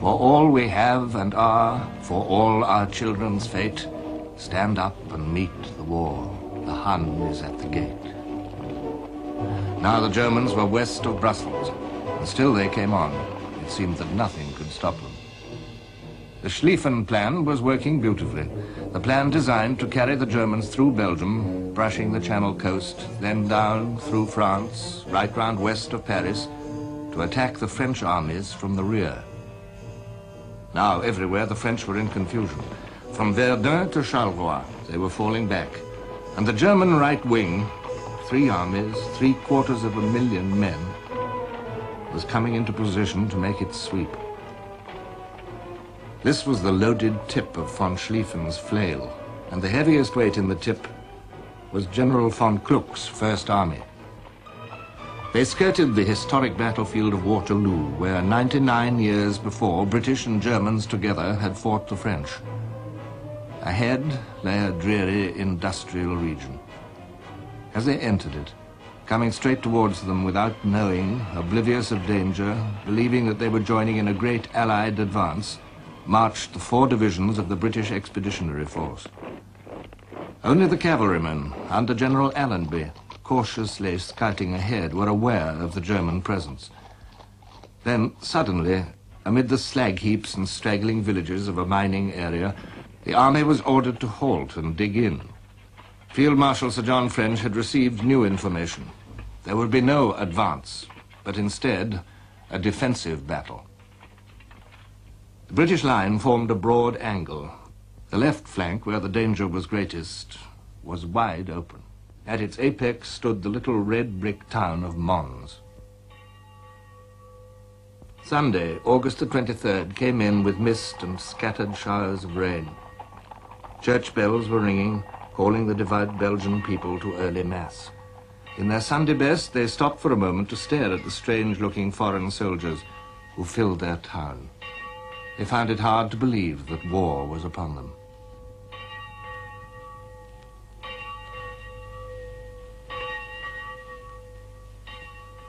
For all we have and are, for all our children's fate, stand up and meet the war. The Hun is at the gate. Now the Germans were west of Brussels, and still they came on. It seemed that nothing could stop them. The Schlieffen plan was working beautifully. The plan designed to carry the Germans through Belgium, brushing the Channel coast, then down through France, right round west of Paris, to attack the French armies from the rear. Now everywhere the French were in confusion. From Verdun to Charleroi, they were falling back. And the German right wing, 3 armies, 750,000 men, was coming into position to make its sweep. This was the loaded tip of von Schlieffen's flail, and the heaviest weight in the tip was General von Kluck's First Army. They skirted the historic battlefield of Waterloo, where 99 years before, British and Germans together had fought the French. Ahead lay a dreary industrial region. As they entered it, coming straight towards them without knowing, oblivious of danger, believing that they were joining in a great Allied advance, marched the 4 divisions of the British Expeditionary Force. Only the cavalrymen, under General Allenby, cautiously scouting ahead, were aware of the German presence. Then, suddenly, amid the slag heaps and straggling villages of a mining area, the army was ordered to halt and dig in. Field Marshal Sir John French had received new information. There would be no advance, but instead a defensive battle. The British line formed a broad angle. The left flank, where the danger was greatest, was wide open. At its apex stood the little red brick town of Mons. Sunday, August the 23rd, came in with mist and scattered showers of rain. Church bells were ringing, calling the devout Belgian people to early mass. In their Sunday best, they stopped for a moment to stare at the strange-looking foreign soldiers who filled their town. They found it hard to believe that war was upon them.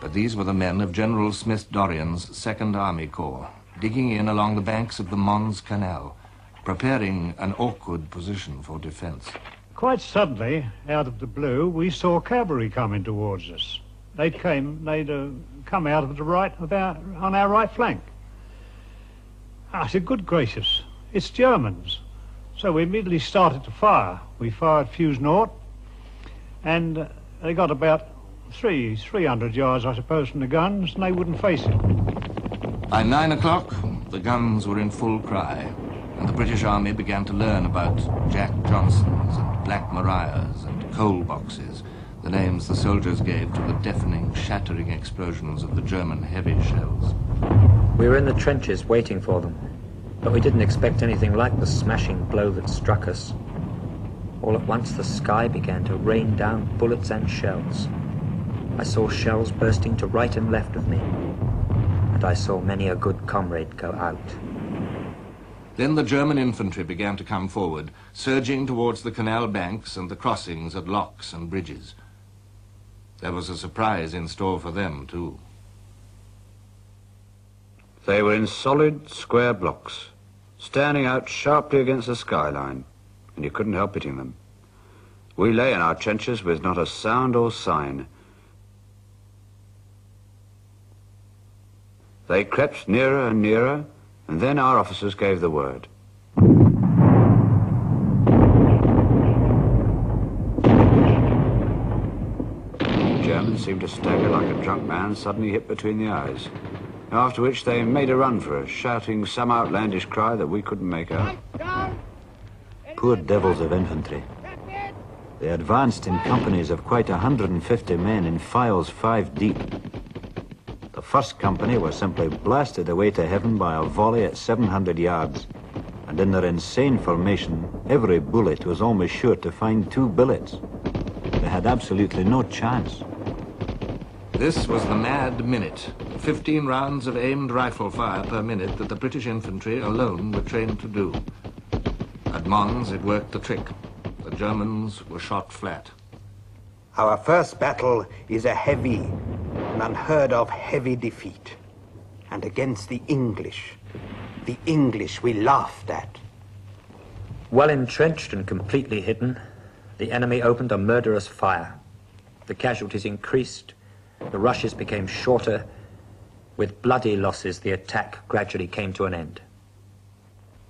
But these were the men of General Smith-Dorrien's Second Army Corps, digging in along the banks of the Mons Canal, preparing an awkward position for defense. Quite suddenly, out of the blue, we saw cavalry coming towards us. They'd come out of the right, on our right flank. I said, good gracious, it's Germans. So we immediately started to fire. We fired fuse north, and they got about 300 yards, I suppose, from the guns, and they wouldn't face it. By 9 o'clock, the guns were in full cry, and the British Army began to learn about Jack Johnsons and Black Marias and coal boxes, the names the soldiers gave to the deafening, shattering explosions of the German heavy shells. We were in the trenches waiting for them, but we didn't expect anything like the smashing blow that struck us. All at once the sky began to rain down bullets and shells. I saw shells bursting to right and left of me, and I saw many a good comrade go out. Then the German infantry began to come forward, surging towards the canal banks and the crossings at locks and bridges. There was a surprise in store for them, too. They were in solid, square blocks, standing out sharply against the skyline, and you couldn't help hitting them. We lay in our trenches with not a sound or sign. They crept nearer and nearer, and then our officers gave the word. The Germans seemed to stagger like a drunk man suddenly hit between the eyes, after which they made a run for us, shouting some outlandish cry that we couldn't make out. Poor devils of infantry. They advanced in companies of quite 150 men in files 5 deep. The first company was simply blasted away to heaven by a volley at 700 yards, and in their insane formation, every bullet was almost sure to find 2 billets. They had absolutely no chance. This was the mad minute, 15 rounds of aimed rifle fire per minute that the British infantry alone were trained to do. At Mons, it worked the trick. The Germans were shot flat. Our first battle is a heavy, an unheard of heavy defeat, and against the English. the English we laughed at. Well entrenched and completely hidden, the enemy opened a murderous fire. The casualties increased, the rushes became shorter. With bloody losses, the attack gradually came to an end.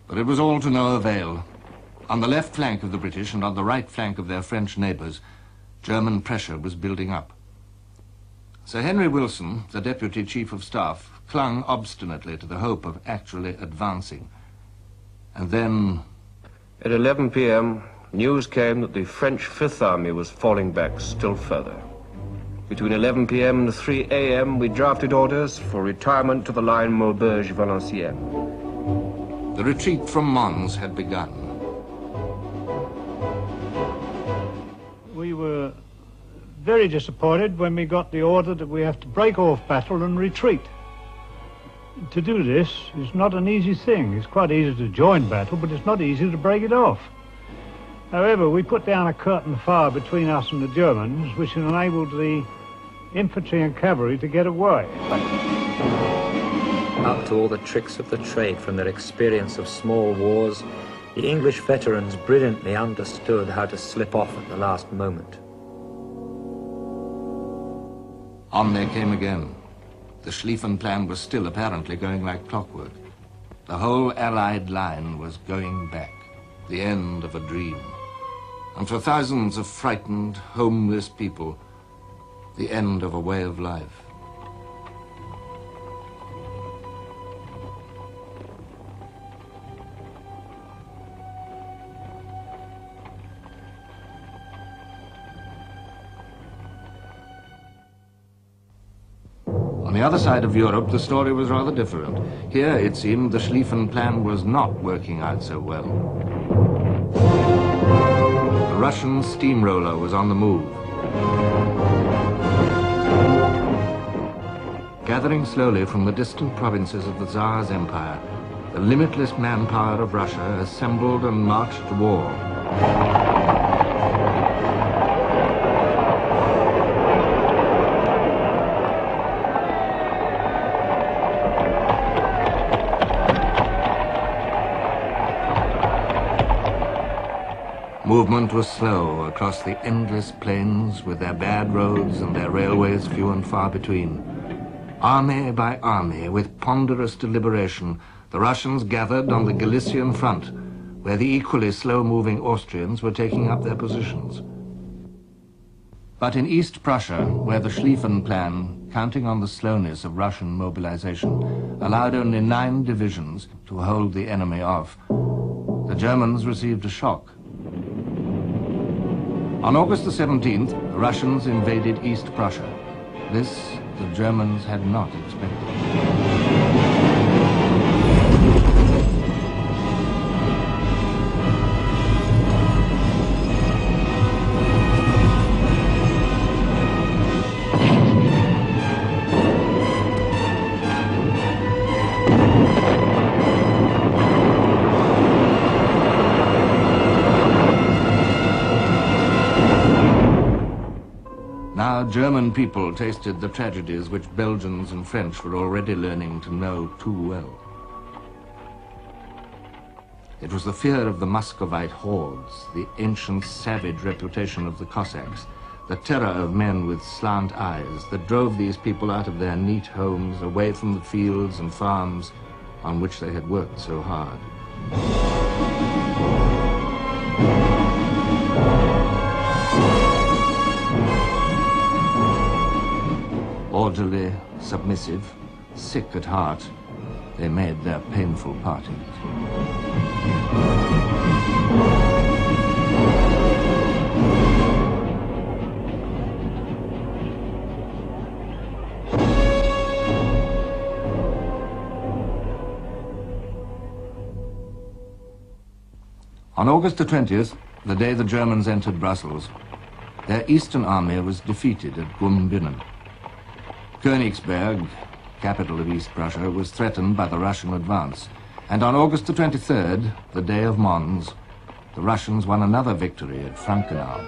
But it was all to no avail. On the left flank of the British and on the right flank of their French neighbours, German pressure was building up. Sir Henry Wilson, the Deputy Chief of Staff, clung obstinately to the hope of actually advancing. And then... At 11 p.m., news came that the French Fifth Army was falling back still further. Between 11 p.m. and 3 a.m., we drafted orders for retirement to the line Maubeuge-Valenciennes. The retreat from Mons had begun. We were very disappointed when we got the order that we have to break off battle and retreat. To do this is not an easy thing. It's quite easy to join battle, but it's not easy to break it off. However, we put down a curtain fire between us and the Germans, which enabled the infantry and cavalry to get away. Up to all the tricks of the trade from their experience of small wars, the English veterans brilliantly understood how to slip off at the last moment. On they came again. The Schlieffen plan was still apparently going like clockwork. The whole Allied line was going back, the end of a dream. And for thousands of frightened, homeless people, the end of a way of life. On the other side of Europe, the story was rather different. Here, it seemed, the Schlieffen plan was not working out so well. The Russian steamroller was on the move. Gathering slowly from the distant provinces of the Tsar's empire, the limitless manpower of Russia assembled and marched to war. Movement was slow across the endless plains with their bad roads and their railways few and far between. Army by army, with ponderous deliberation, the Russians gathered on the Galician front, where the equally slow-moving Austrians were taking up their positions. But in East Prussia, where the Schlieffen plan, counting on the slowness of Russian mobilization, allowed only 9 divisions to hold the enemy off, the Germans received a shock. On August the 17th, the Russians invaded East Prussia. This the Germans had not expected. Now German people tasted the tragedies which Belgians and French were already learning to know too well. It was the fear of the Muscovite hordes, the ancient savage reputation of the Cossacks, the terror of men with slant eyes that drove these people out of their neat homes, away from the fields and farms on which they had worked so hard. Orderly, submissive, sick at heart, they made their painful partings. On August the 20th, the day the Germans entered Brussels, their eastern army was defeated at Gumbinnen. Königsberg, capital of East Prussia, was threatened by the Russian advance, and on August the 23rd, the day of Mons, the Russians won another victory at Frankenau.